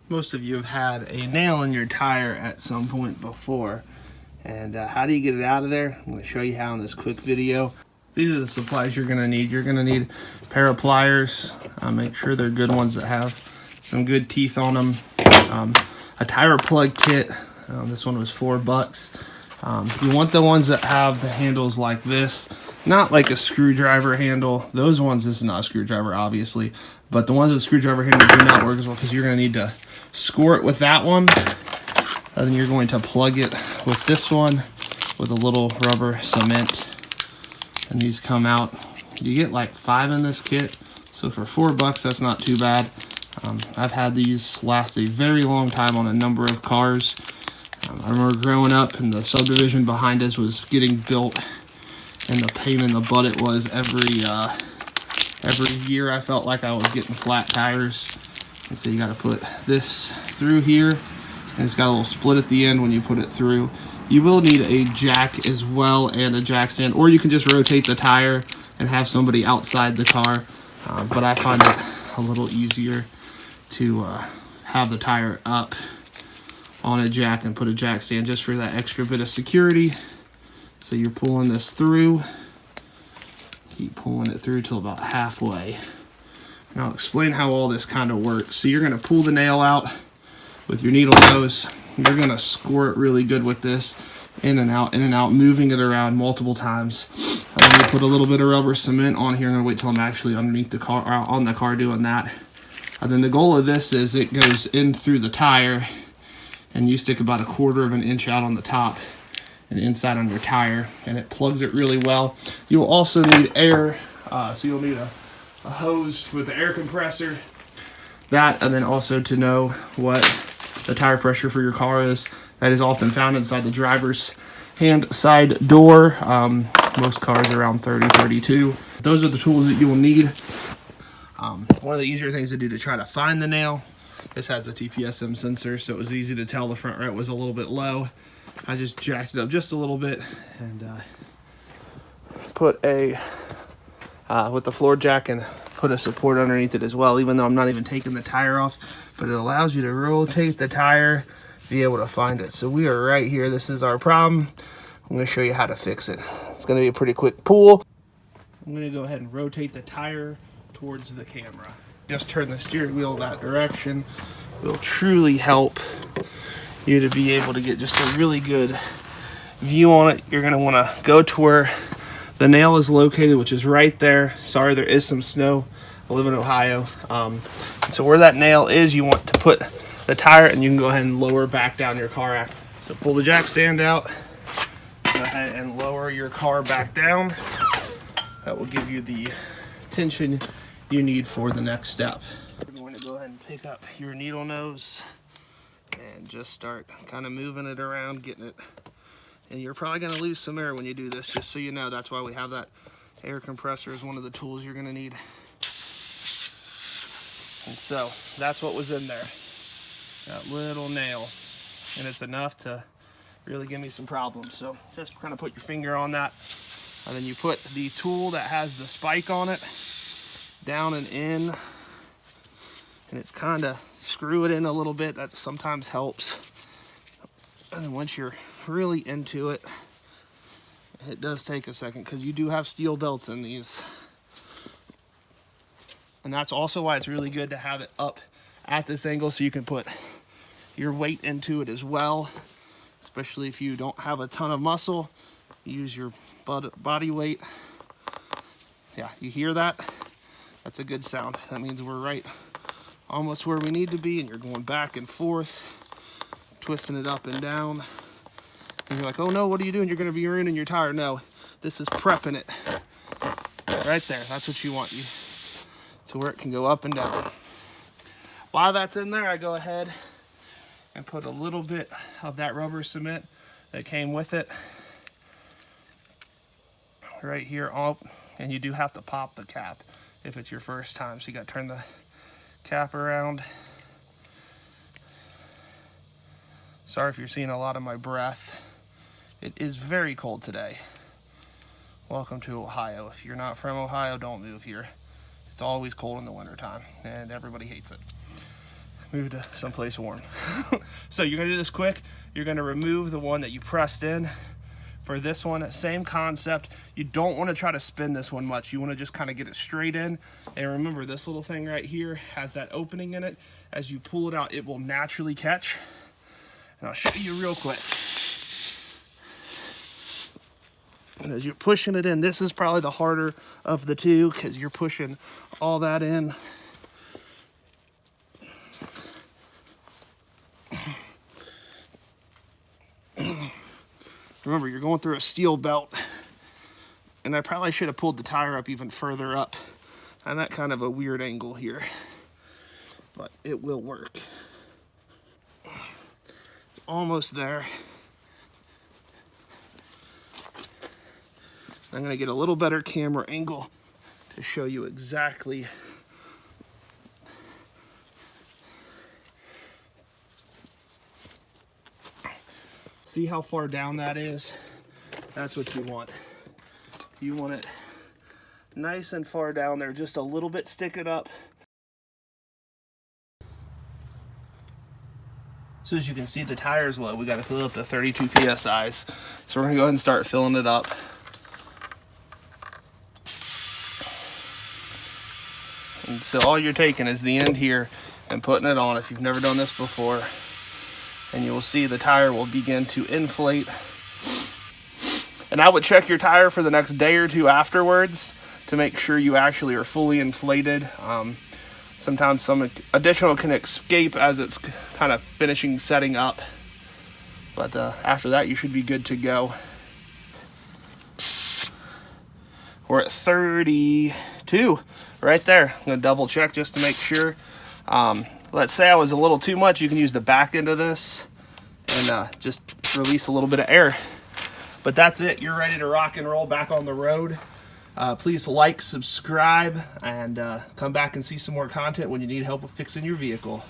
Most of you have had a nail in your tire at some point before. And how do you get it out of there? I'm going to show you how in this quick video. These are the supplies you're going to need. You're going to need a pair of pliers. Make sure they're good ones that have some good teeth on them. A tire plug kit. This one was $4. You want the ones that have the handles like this, not like a screwdriver handle. Those ones, this is not a screwdriver, obviously, but the ones with screwdriver handle do not work as well because you're going to need to score it with that one, and then you're going to plug it with this one with a little rubber cement, and these come out. You get like 5 in this kit, so for $4, that's not too bad. I've had these last a very long time on a number of cars. I remember growing up and the subdivision behind us was getting built, and the pain in the butt it was every year. I felt like I was getting flat tires. And so you got to put this through here, and it's got a little split at the end when you put it through. You will need a jack as well and a jack stand, or you can just rotate the tire and have somebody outside the car. But I find it a little easier to have the tire up on a jack and put a jack stand just for that extra bit of security. So you're pulling this through. Keep pulling it through till about halfway. And I'll explain how all this kind of works. So you're going to pull the nail out with your needle nose. You're going to score it really good with this, in and out, moving it around multiple times. I'm going to put a little bit of rubber cement on here. I'm going to wait till I'm actually underneath the car, on the car, doing that. And then the goal of this is it goes in through the tire, and you stick about 1/4 of an inch out on the top and inside on your tire, and it plugs it really well. You'll also need air, so you'll need a hose with the air compressor. That, and then also to know what the tire pressure for your car is. That is often found inside the driver's hand side door. Most cars are around 30, 32. Those are the tools that you will need. One of the easier things to do to try to find the nail, this has a TPSM sensor, so it was easy to tell the front right was a little bit low. I just jacked it up just a little bit and put a, with the floor jack, and put a support underneath it as well, even though I'm not even taking the tire off, but it allows you to rotate the tire, be able to find it. So we are right here. This is our problem. I'm going to show you how to fix it. It's going to be a pretty quick pull. I'm going to go ahead and rotate the tire towards the camera. Just turn the steering wheel that direction. Will truly help you to be able to get just a really good view on it. You're going to want to go to where the nail is located, which is right there. Sorry, there is some snow. I live in Ohio. So where that nail is, you want to put the tire, and you can go ahead and lower back down your car after. So pull the jack stand out, go ahead and lower your car back down. That will give you the tension you need for the next step. You're going to go ahead and pick up your needle nose and just start kind of moving it around, getting it. And you're probably going to lose some air when you do this, just so you know. That's why we have that air compressor as one of the tools you're going to need. And so that's what was in there, that little nail. And it's enough to really give me some problems. So just kind of put your finger on that, and then you put the tool that has the spike on it down and in, and it's kind of screw it in a little bit. That sometimes helps. And then once you're really into it, it does take a second because you do have steel belts in these. And that's also why it's really good to have it up at this angle, so you can put your weight into it as well, especially if you don't have a ton of muscle. Use your body weight. Yeah, you hear that? That's a good sound. That means we're right almost where we need to be, and you're going back and forth, twisting it up and down. And you're like, oh no, what are you doing? You're going to be ruining your tire. No, this is prepping it right there. That's what you want, you to where it can go up and down. While that's in there, I go ahead and put a little bit of that rubber cement that came with it right here up, and you do have to pop the cap if it's your first time. So you got to turn the cap around. Sorry if you're seeing a lot of my breath. It is very cold today. Welcome to Ohio. If you're not from Ohio, don't move here. It's always cold in the wintertime, and everybody hates it. move to someplace warm. So you're gonna do this quick. You're gonna remove the one that you pressed in. For this one, same concept. You don't want to try to spin this one much. You want to just kind of get it straight in. And remember, this little thing right here has that opening in it. As you pull it out, it will naturally catch. And I'll show you real quick. And as you're pushing it in, this is probably the harder of the two because you're pushing all that in. Remember, you're going through a steel belt, and I probably should have pulled the tire up even further up. I'm at kind of a weird angle here, but it will work. It's almost there. I'm gonna get a little better camera angle to show you exactly. See how far down that is? That's what you want. You want it nice and far down there, just a little bit sticking up. So as you can see, the tire's low. We got to fill it up to 32 PSIs. So we're gonna go ahead and start filling it up. And so all you're taking is the end here and putting it on if you've never done this before. And you will see the tire will begin to inflate. And I would check your tire for the next day or two afterwards to make sure you actually are fully inflated. Sometimes some additional can escape as it's kind of finishing setting up. But after that, you should be good to go. We're at 32 right there. I'm gonna double check just to make sure. Let's say I was a little too much, you can use the back end of this and just release a little bit of air. But that's it, you're ready to rock and roll back on the road. Please like, subscribe, and come back and see some more content when you need help with fixing your vehicle.